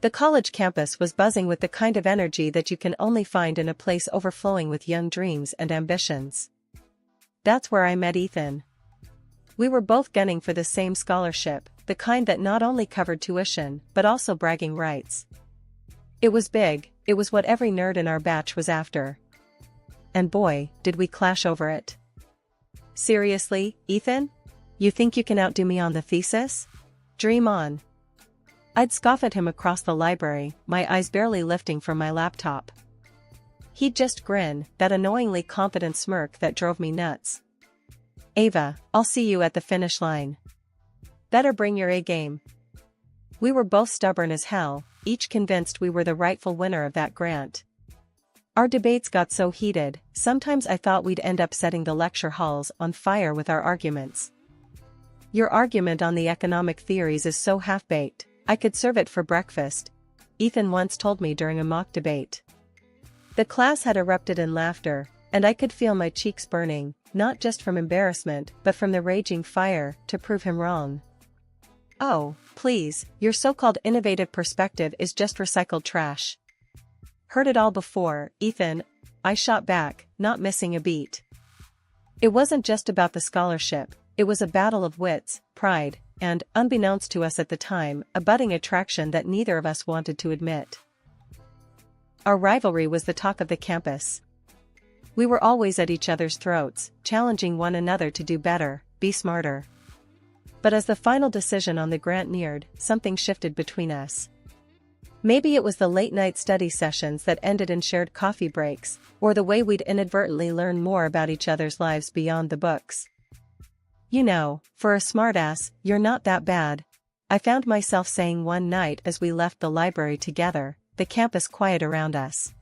The college campus was buzzing with the kind of energy that you can only find in a place overflowing with young dreams and ambitions. That's where I met Ethan. We were both gunning for the same scholarship, the kind that not only covered tuition but also bragging rights. It was big, it was what every nerd in our batch was after. And boy, did we clash over it. Seriously, Ethan? You think you can outdo me on the thesis? Dream on. I'd scoff at him across the library, my eyes barely lifting from my laptop. He'd just grin, that annoyingly confident smirk that drove me nuts. Ava, I'll see you at the finish line. Better bring your A game. We were both stubborn as hell, each convinced we were the rightful winner of that grant. Our debates got so heated, sometimes I thought we'd end up setting the lecture halls on fire with our arguments. Your argument on the economic theories is so half-baked, I could serve it for breakfast, Ethan once told me during a mock debate. The class had erupted in laughter, and I could feel my cheeks burning, not just from embarrassment but from the raging fire to prove him wrong. Oh, please, your so-called innovative perspective is just recycled trash. Heard it all before, Ethan, I shot back, not missing a beat. It wasn't just about the scholarship, it was a battle of wits, pride, and, unbeknownst to us at the time, a budding attraction that neither of us wanted to admit. Our rivalry was the talk of the campus. We were always at each other's throats, challenging one another to do better, be smarter. But as the final decision on the grant neared, something shifted between us. Maybe it was the late-night study sessions that ended in shared coffee breaks, or the way we'd inadvertently learn more about each other's lives beyond the books. You know, for a smartass, you're not that bad, I found myself saying one night as we left the library together, the campus quiet around us.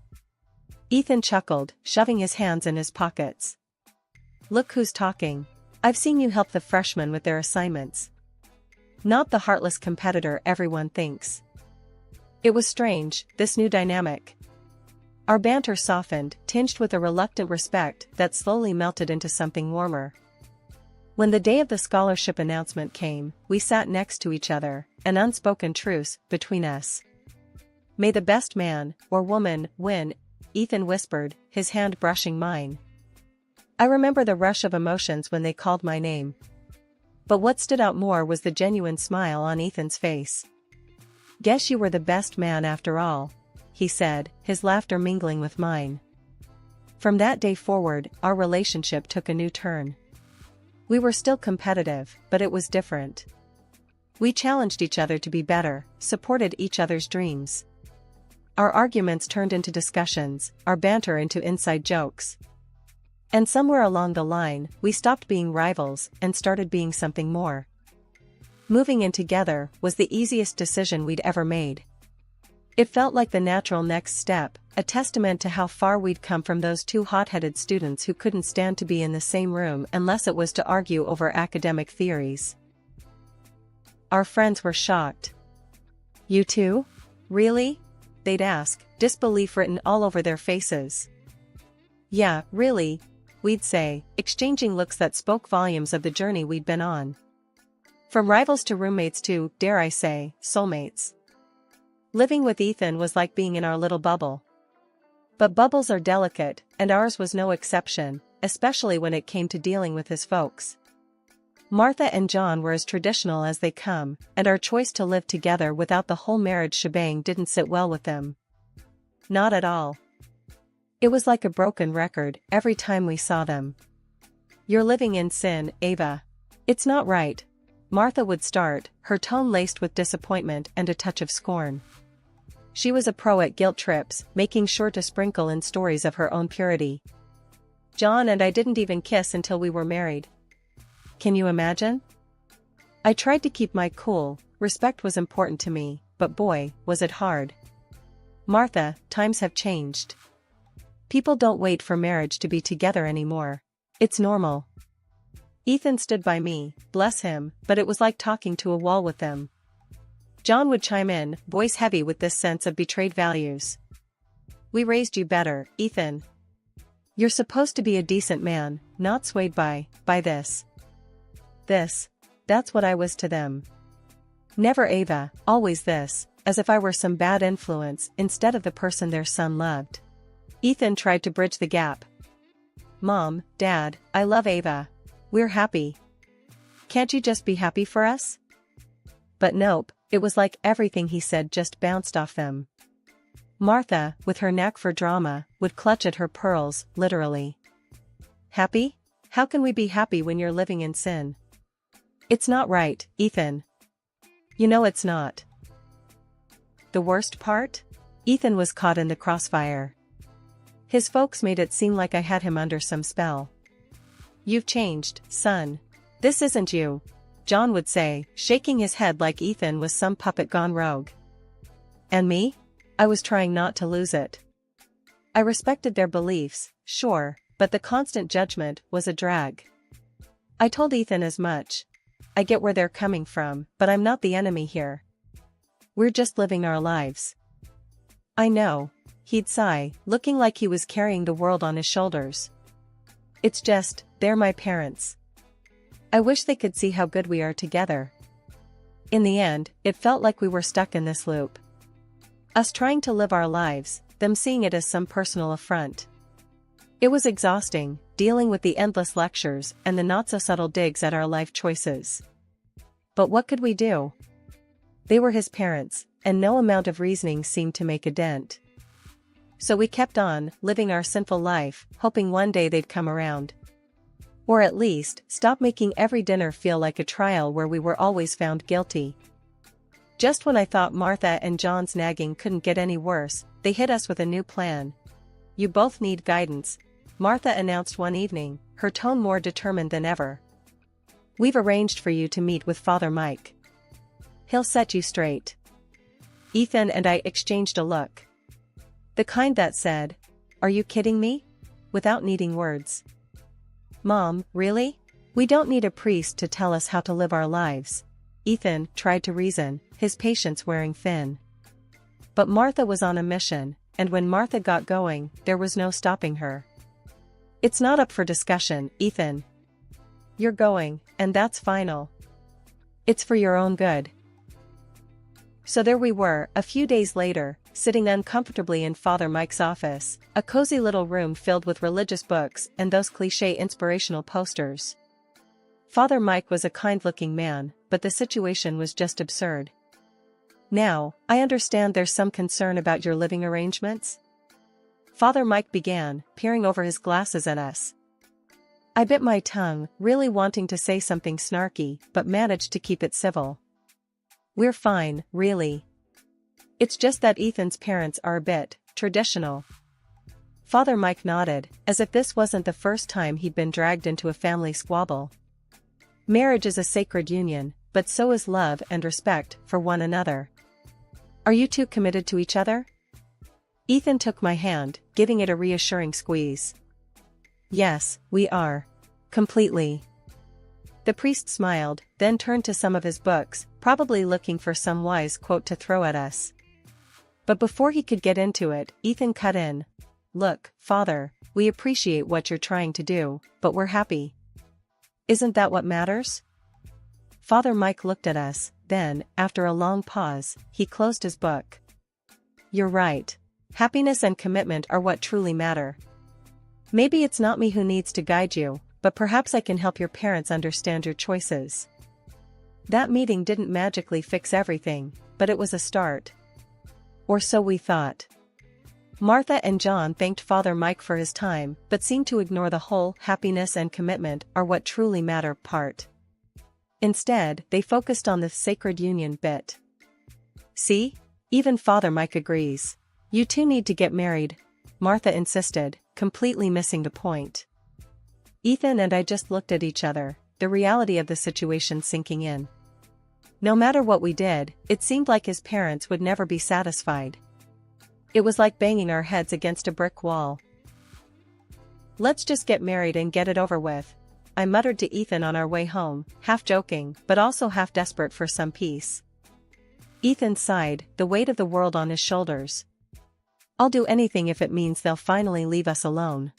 Ethan chuckled, shoving his hands in his pockets. Look who's talking. I've seen you help the freshmen with their assignments. Not the heartless competitor everyone thinks. It was strange, this new dynamic. Our banter softened, tinged with a reluctant respect that slowly melted into something warmer. When the day of the scholarship announcement came, we sat next to each other, an unspoken truce between us. May the best man, or woman, win, Ethan whispered, his hand brushing mine. I remember the rush of emotions when they called my name. But what stood out more was the genuine smile on Ethan's face. Guess you were the best man after all, he said, his laughter mingling with mine. From that day forward, our relationship took a new turn. We were still competitive, but it was different. We challenged each other to be better, supported each other's dreams. Our arguments turned into discussions, our banter into inside jokes. And somewhere along the line, we stopped being rivals and started being something more. Moving in together was the easiest decision we'd ever made. It felt like the natural next step, a testament to how far we'd come from those two hot-headed students who couldn't stand to be in the same room unless it was to argue over academic theories. Our friends were shocked. You too? Really? They'd ask, disbelief written all over their faces. Yeah, really, we'd say, exchanging looks that spoke volumes of the journey we'd been on. From rivals to roommates to, dare I say, soulmates. Living with Ethan was like being in our little bubble. But bubbles are delicate, and ours was no exception, especially when it came to dealing with his folks. Martha and John were as traditional as they come, and our choice to live together without the whole marriage shebang didn't sit well with them. Not at all. It was like a broken record every time we saw them. You're living in sin, Ava. It's not right. Martha would start, her tone laced with disappointment and a touch of scorn. She was a pro at guilt trips, making sure to sprinkle in stories of her own purity. John and I didn't even kiss until we were married. Can you imagine? I tried to keep my cool, respect was important to me, but boy, was it hard. Martha, times have changed. People don't wait for marriage to be together anymore. It's normal. Ethan stood by me, bless him, but it was like talking to a wall with them. John would chime in, voice heavy with this sense of betrayed values. We raised you better, Ethan. You're supposed to be a decent man, not swayed by this. That's what I was to them. Never Ava, always this, as if I were some bad influence instead of the person their son loved. Ethan tried to bridge the gap. "Mom, Dad, I love Ava. We're happy. Can't you just be happy for us?" But nope, it was like everything he said just bounced off them. Martha, with her knack for drama, would clutch at her pearls, literally. "Happy? How can we be happy when you're living in sin? It's not right, Ethan. You know it's not." The worst part? Ethan was caught in the crossfire. His folks made it seem like I had him under some spell. "You've changed, son. This isn't you," John would say, shaking his head like Ethan was some puppet gone rogue. And me? I was trying not to lose it. I respected their beliefs, sure, but the constant judgment was a drag. I told Ethan as much. I get where they're coming from, but I'm not the enemy here. We're just living our lives. "I know," he'd sigh, looking like he was carrying the world on his shoulders. "It's just, they're my parents. I wish they could see how good we are together." In the end, it felt like we were stuck in this loop. Us trying to live our lives, them seeing it as some personal affront. It was exhausting, dealing with the endless lectures and the not-so-subtle digs at our life choices. But what could we do? They were his parents, and no amount of reasoning seemed to make a dent. So we kept on, living our sinful life, hoping one day they'd come around. Or at least, stop making every dinner feel like a trial where we were always found guilty. Just when I thought Martha and John's nagging couldn't get any worse, they hit us with a new plan. "You both need guidance," Martha announced one evening, her tone more determined than ever. "We've arranged for you to meet with Father Mike. He'll set you straight." Ethan and I exchanged a look. The kind that said, "Are you kidding me?" without needing words. "Mom, really? We don't need a priest to tell us how to live our lives," Ethan tried to reason, his patience wearing thin. But Martha was on a mission, and when Martha got going, there was no stopping her. "It's not up for discussion, Ethan. You're going, and that's final. It's for your own good." So there we were, a few days later, sitting uncomfortably in Father Mike's office, a cozy little room filled with religious books and those cliché inspirational posters. Father Mike was a kind-looking man, but the situation was just absurd. "Now, I understand there's some concern about your living arrangements?" Father Mike began, peering over his glasses at us. I bit my tongue, really wanting to say something snarky, but managed to keep it civil. "We're fine, really. It's just that Ethan's parents are a bit traditional." Father Mike nodded, as if this wasn't the first time he'd been dragged into a family squabble. "Marriage is a sacred union, but so is love and respect for one another. Are you two committed to each other?" Ethan took my hand, giving it a reassuring squeeze. "Yes, we are. Completely." The priest smiled, then turned to some of his books, probably looking for some wise quote to throw at us. But before he could get into it, Ethan cut in. "Look, Father, we appreciate what you're trying to do, but we're happy. Isn't that what matters?" Father Mike looked at us, then, after a long pause, he closed his book. "You're right. Happiness and commitment are what truly matter. Maybe it's not me who needs to guide you, but perhaps I can help your parents understand your choices." That meeting didn't magically fix everything, but it was a start. Or so we thought. Martha and John thanked Father Mike for his time, but seemed to ignore the whole "happiness and commitment are what truly matter" part. Instead, they focused on the sacred union bit. "See? Even Father Mike agrees. You two need to get married," Martha insisted, completely missing the point. Ethan and I just looked at each other, the reality of the situation sinking in. No matter what we did, it seemed like his parents would never be satisfied. It was like banging our heads against a brick wall. "Let's just get married and get it over with," I muttered to Ethan on our way home, half joking, but also half desperate for some peace. Ethan sighed, the weight of the world on his shoulders. "I'll do anything if it means they'll finally leave us alone."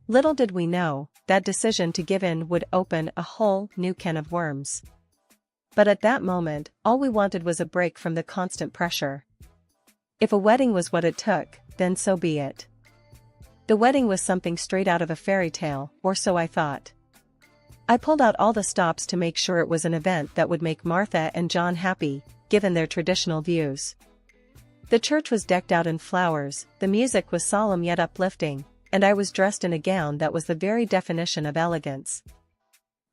Little did we know, that decision to give in would open a whole new can of worms. But at that moment, all we wanted was a break from the constant pressure. If a wedding was what it took, then so be it. The wedding was something straight out of a fairy tale, or so I thought. I pulled out all the stops to make sure it was an event that would make Martha and John happy, given their traditional views. The church was decked out in flowers, the music was solemn yet uplifting, and I was dressed in a gown that was the very definition of elegance.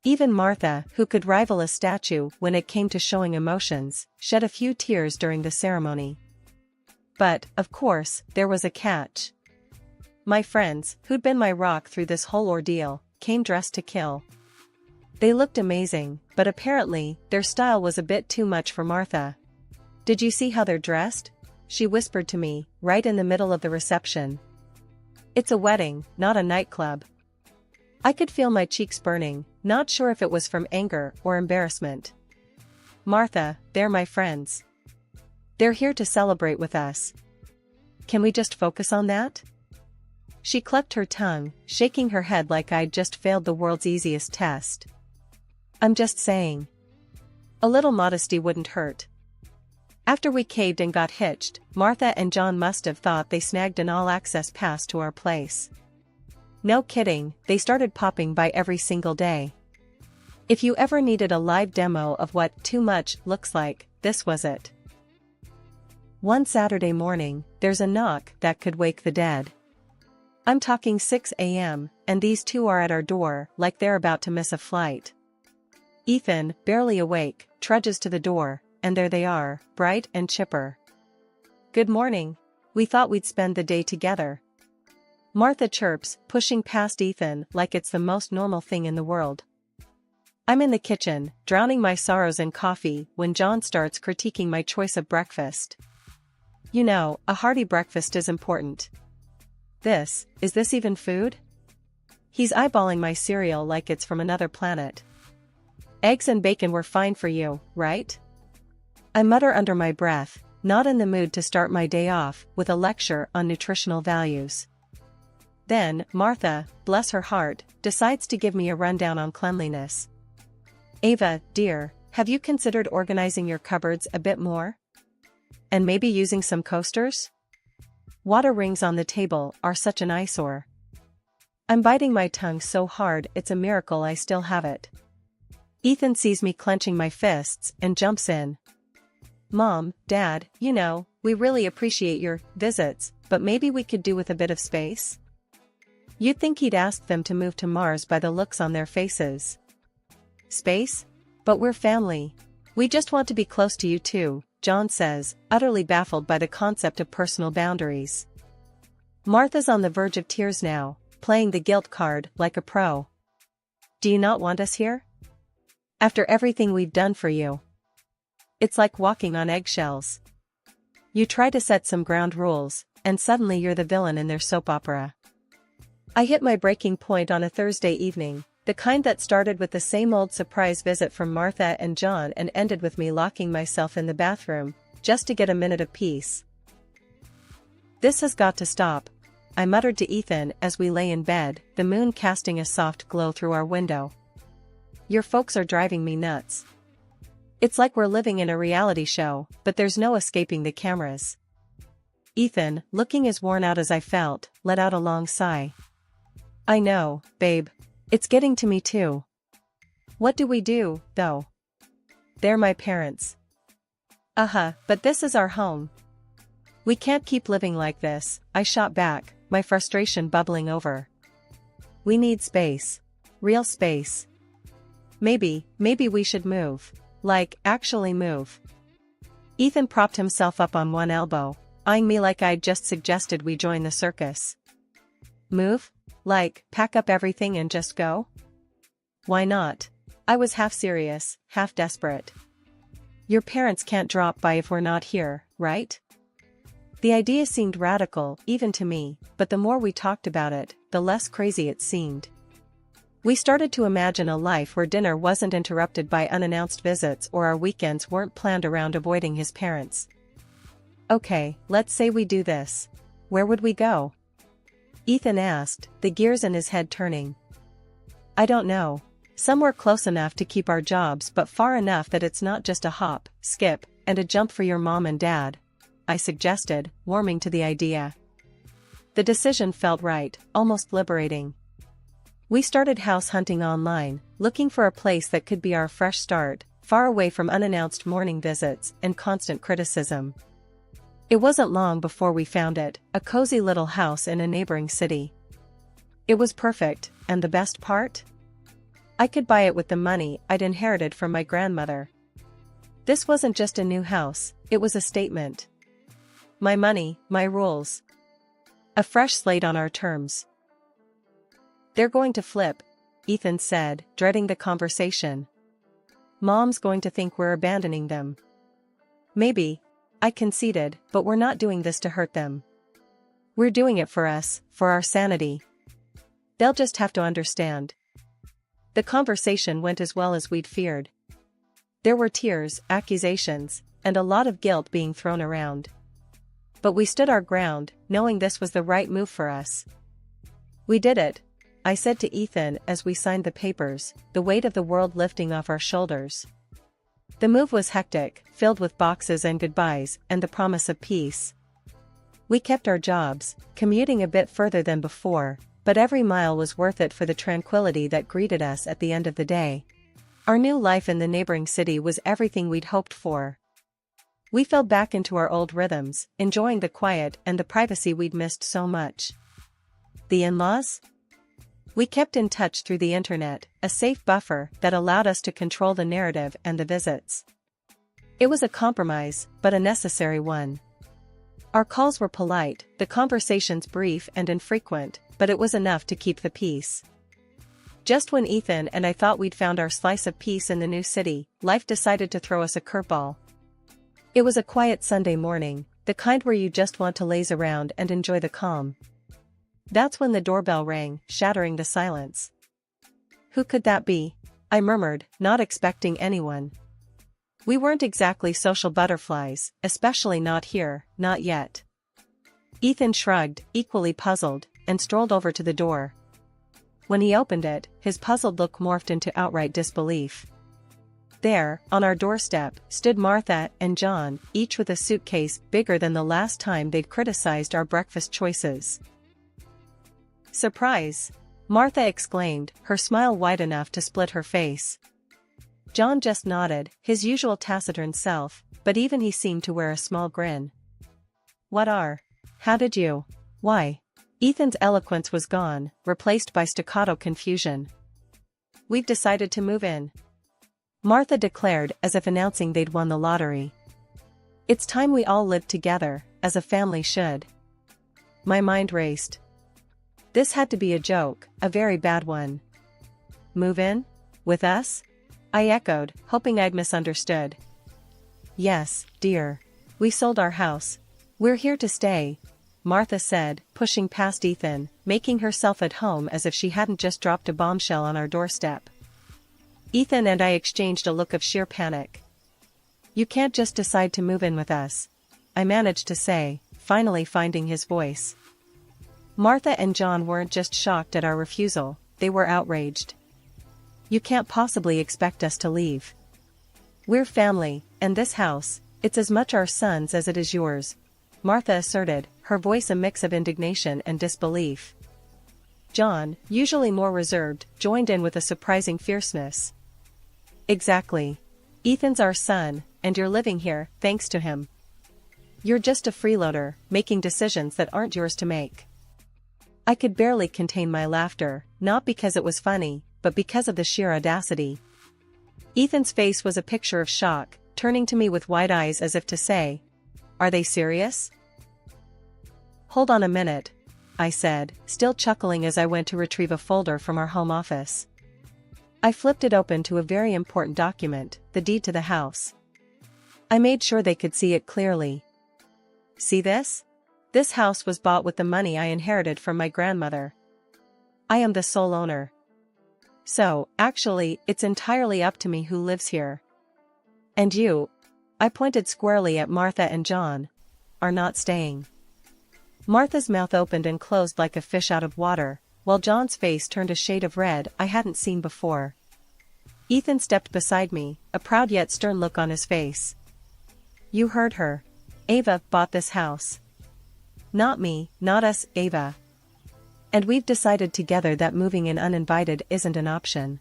Even Martha, who could rival a statue when it came to showing emotions, shed a few tears during the ceremony. But, of course, there was a catch. My friends, who'd been my rock through this whole ordeal, came dressed to kill. They looked amazing, but apparently, their style was a bit too much for Martha. "Did you see how they're dressed?" she whispered to me, right in the middle of the reception. "It's a wedding, not a nightclub." I could feel my cheeks burning, not sure if it was from anger or embarrassment. "Martha, they're my friends. They're here to celebrate with us. Can we just focus on that?" She clucked her tongue, shaking her head like I'd just failed the world's easiest test. "I'm just saying. A little modesty wouldn't hurt." After we caved and got hitched, Martha and John must have thought they snagged an all-access pass to our place. No kidding, they started popping by every single day. If you ever needed a live demo of what too much looks like, this was it. One Saturday morning, there's a knock that could wake the dead. I'm talking 6 a.m., and these two are at our door like they're about to miss a flight. Ethan, barely awake, trudges to the door, and there they are, bright and chipper. "Good morning. We thought we'd spend the day together." Martha chirps, pushing past Ethan like it's the most normal thing in the world. I'm in the kitchen, drowning my sorrows in coffee, when John starts critiquing my choice of breakfast. "You know, a hearty breakfast is important. Is this even food?" He's eyeballing my cereal like it's from another planet. "Eggs and bacon were fine for you, right?" I mutter under my breath, not in the mood to start my day off with a lecture on nutritional values. Then, Martha, bless her heart, decides to give me a rundown on cleanliness. "Ava, dear, have you considered organizing your cupboards a bit more? And maybe using some coasters? Water rings on the table are such an eyesore." I'm biting my tongue so hard it's a miracle I still have it. Ethan sees me clenching my fists and jumps in. "Mom, Dad, you know, we really appreciate your visits, but maybe we could do with a bit of space?" You'd think he'd ask them to move to Mars by the looks on their faces. "Space? But we're family. We just want to be close to you too," John says, utterly baffled by the concept of personal boundaries. Martha's on the verge of tears now, playing the guilt card like a pro. "Do you not want us here? After everything we've done for you?" It's like walking on eggshells. You try to set some ground rules, and suddenly you're the villain in their soap opera. I hit my breaking point on a Thursday evening, the kind that started with the same old surprise visit from Martha and John and ended with me locking myself in the bathroom, just to get a minute of peace. "This has got to stop," I muttered to Ethan as we lay in bed, the moon casting a soft glow through our window. "Your folks are driving me nuts. It's like we're living in a reality show, but there's no escaping the cameras." Ethan, looking as worn out as I felt, let out a long sigh. "I know, babe. It's getting to me too. What do we do, though? They're my parents." But this is our home. We can't keep living like this," I shot back, my frustration bubbling over. "We need space. Real space. Maybe we should move. Like, actually move." Ethan propped himself up on one elbow, eyeing me like I'd just suggested we join the circus. "Move? Like, pack up everything and just go?" "Why not?" I was half serious, half desperate. "Your parents can't drop by if we're not here, right?" The idea seemed radical, even to me, but the more we talked about it, the less crazy it seemed. We started to imagine a life where dinner wasn't interrupted by unannounced visits or our weekends weren't planned around avoiding his parents. "Okay, let's say we do this. Where would we go?" Ethan asked, the gears in his head turning. "I don't know. Somewhere close enough to keep our jobs but far enough that it's not just a hop, skip, and a jump for your mom and dad, I suggested, warming to the idea. The decision felt right, almost liberating. We started house hunting online, looking for a place that could be our fresh start, far away from unannounced morning visits and constant criticism. It wasn't long before we found it, a cozy little house in a neighboring city. It was perfect, and the best part? I could buy it with the money I'd inherited from my grandmother. This wasn't just a new house, it was a statement. My money, my rules. A fresh slate on our terms. They're going to flip, Ethan said, dreading the conversation. Mom's going to think we're abandoning them. Maybe, I conceded, but we're not doing this to hurt them. We're doing it for us, for our sanity. They'll just have to understand. The conversation went as well as we'd feared. There were tears, accusations, and a lot of guilt being thrown around. But we stood our ground, knowing this was the right move for us. We did it, I said to Ethan as we signed the papers, the weight of the world lifting off our shoulders. The move was hectic, filled with boxes and goodbyes and the promise of peace. We kept our jobs, commuting a bit further than before, but every mile was worth it for the tranquility that greeted us at the end of the day. Our new life in the neighboring city was everything we'd hoped for. We fell back into our old rhythms, enjoying the quiet and the privacy we'd missed so much. The in-laws? We kept in touch through the internet, a safe buffer that allowed us to control the narrative and the visits. It was a compromise, but a necessary one. Our calls were polite, the conversations brief and infrequent, but it was enough to keep the peace. Just when Ethan and I thought we'd found our slice of peace in the new city, life decided to throw us a curveball. It was a quiet Sunday morning, the kind where you just want to laze around and enjoy the calm. That's when the doorbell rang, shattering the silence. Who could that be? I murmured, not expecting anyone. We weren't exactly social butterflies, especially not here, not yet. Ethan shrugged, equally puzzled, and strolled over to the door. When he opened it, his puzzled look morphed into outright disbelief. There, on our doorstep, stood Martha and John, each with a suitcase bigger than the last time they'd criticized our breakfast choices. Surprise! Martha exclaimed, her smile wide enough to split her face. John just nodded, his usual taciturn self, but even he seemed to wear a small grin. How did you? Why? Ethan's eloquence was gone, replaced by staccato confusion. We've decided to move in. Martha declared as if announcing they'd won the lottery. It's time we all lived together, as a family should. My mind raced. This had to be a joke, a very bad one. Move in? With us? I echoed, hoping I'd misunderstood. Yes, dear. We sold our house. We're here to stay, Martha said, pushing past Ethan, making herself at home as if she hadn't just dropped a bombshell on our doorstep. Ethan and I exchanged a look of sheer panic. You can't just decide to move in with us, I managed to say, finally finding his voice. Martha and John weren't just shocked at our refusal, they were outraged. You can't possibly expect us to leave. We're family, and this house, it's as much our son's as it is yours, Martha asserted, her voice a mix of indignation and disbelief. John, usually more reserved, joined in with a surprising fierceness. Exactly. Ethan's our son, and you're living here, thanks to him. You're just a freeloader, making decisions that aren't yours to make. I could barely contain my laughter, not because it was funny, but because of the sheer audacity. Ethan's face was a picture of shock, turning to me with wide eyes as if to say, "Are they serious?" Hold on a minute, I said, still chuckling as I went to retrieve a folder from our home office. I flipped it open to a very important document, the deed to the house. I made sure they could see it clearly. See this? This house was bought with the money I inherited from my grandmother. I am the sole owner. So, actually, it's entirely up to me who lives here. And you, I pointed squarely at Martha and John, are not staying. Martha's mouth opened and closed like a fish out of water, while John's face turned a shade of red I hadn't seen before. Ethan stepped beside me, a proud yet stern look on his face. You heard her. Ava bought this house. Not me, not us, Ava. And we've decided together that moving in uninvited isn't an option.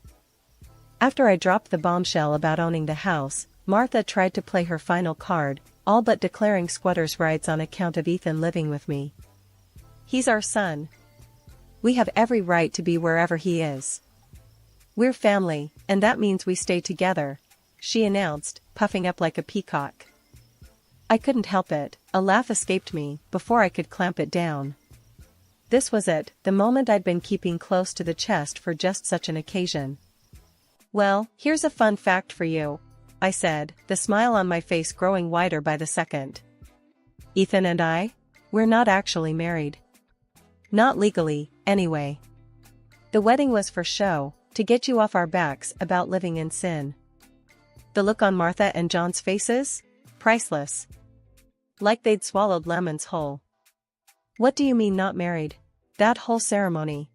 After I dropped the bombshell about owning the house, Martha tried to play her final card, all but declaring squatters' rights on account of Ethan living with me. He's our son. We have every right to be wherever he is. We're family, and that means we stay together, she announced, puffing up like a peacock. I couldn't help it, a laugh escaped me before I could clamp it down. This was it, the moment I'd been keeping close to the chest for just such an occasion. Well, here's a fun fact for you, I said, the smile on my face growing wider by the second. Ethan and I? We're not actually married. Not legally, anyway. The wedding was for show, to get you off our backs about living in sin. The look on Martha and John's faces? Priceless. Like they'd swallowed lemons whole. What do you mean not married? That whole ceremony.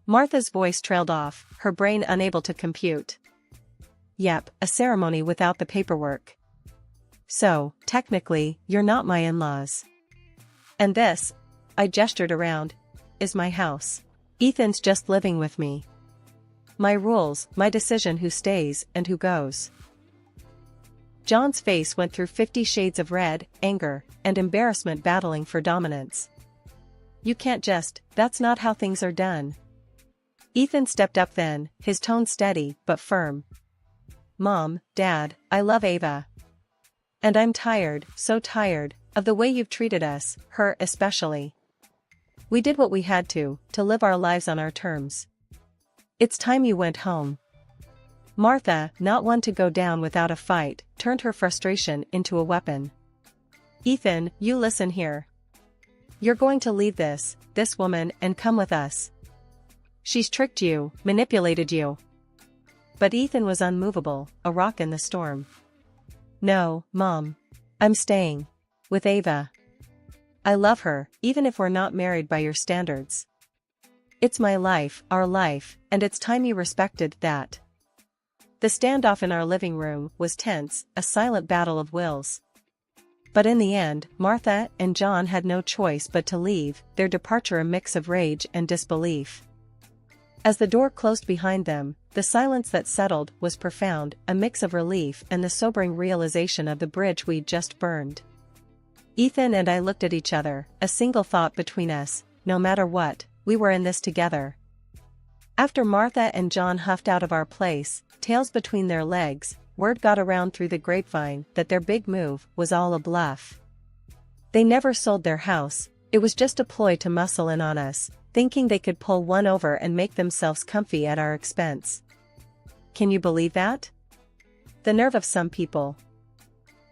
Martha's voice trailed off, her brain unable to compute. Yep, a ceremony without the paperwork. So, technically, you're not my in-laws. And this, I gestured around, is my house. Ethan's just living with me. My rules, my decision who stays and who goes. John's face went through 50 shades of red, anger, and embarrassment battling for dominance. You can't just, that's not how things are done. Ethan stepped up then, his tone steady but firm. Mom, Dad, I love Ava. And I'm tired, so tired, of the way you've treated us, her especially. We did what we had to live our lives on our terms. It's time you went home. Martha, not one to go down without a fight, turned her frustration into a weapon. Ethan, you listen here. You're going to leave this woman and come with us. She's tricked you, manipulated you. But Ethan was unmovable, a rock in the storm. No, Mom. I'm staying. With Ava. I love her, even if we're not married by your standards. It's my life, our life, and it's time you respected that. The standoff in our living room was tense, a silent battle of wills. But in the end, Martha and John had no choice but to leave, their departure a mix of rage and disbelief. As the door closed behind them, the silence that settled was profound, a mix of relief and the sobering realization of the bridge we'd just burned. Ethan and I looked at each other, a single thought between us, no matter what, we were in this together. After Martha and John huffed out of our place, tails between their legs, word got around through the grapevine that their big move was all a bluff. They never sold their house, it was just a ploy to muscle in on us, thinking they could pull one over and make themselves comfy at our expense. Can you believe that? The nerve of some people.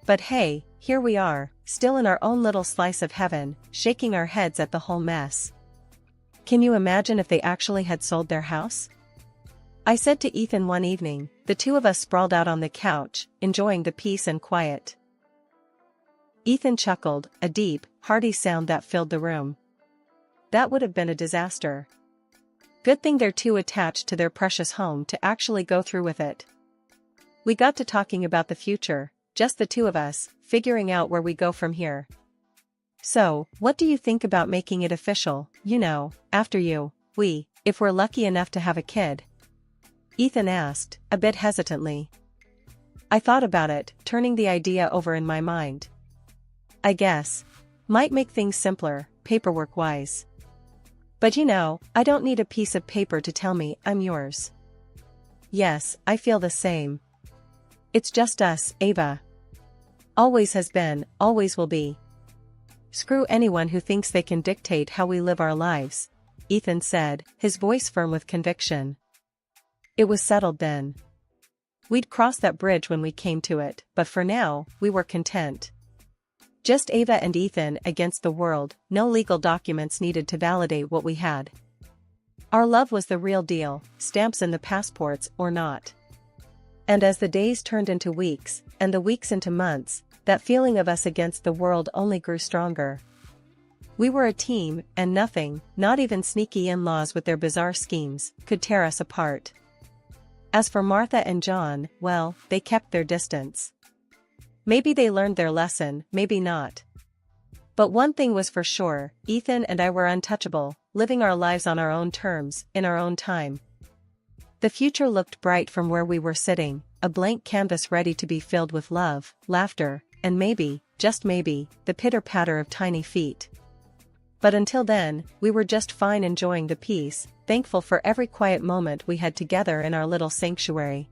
But hey, here we are, still in our own little slice of heaven, shaking our heads at the whole mess. Can you imagine if they actually had sold their house? I said to Ethan one evening, the two of us sprawled out on the couch, enjoying the peace and quiet. Ethan chuckled, a deep, hearty sound that filled the room. That would have been a disaster. Good thing they're too attached to their precious home to actually go through with it. We got to talking about the future, just the two of us, figuring out where we go from here. So, what do you think about making it official, after if we're lucky enough to have a kid? Ethan asked, a bit hesitantly. I thought about it, turning the idea over in my mind. I guess. Might make things simpler, paperwork-wise. But I don't need a piece of paper to tell me I'm yours. Yes, I feel the same. It's just us, Ava. Always has been, always will be. Screw anyone who thinks they can dictate how we live our lives, Ethan said, his voice firm with conviction. It was settled then. We'd cross that bridge when we came to it, but for now, we were content. Just Ava and Ethan against the world, no legal documents needed to validate what we had. Our love was the real deal, stamps in the passports or not. And as the days turned into weeks, and the weeks into months, that feeling of us against the world only grew stronger. We were a team, and nothing, not even sneaky in-laws with their bizarre schemes, could tear us apart. As for Martha and John, well, they kept their distance. Maybe they learned their lesson, maybe not. But one thing was for sure, Ethan and I were untouchable, living our lives on our own terms, in our own time. The future looked bright from where we were sitting, a blank canvas ready to be filled with love, laughter, and maybe, just maybe, the pitter-patter of tiny feet. But until then, we were just fine, enjoying the peace, thankful for every quiet moment we had together in our little sanctuary.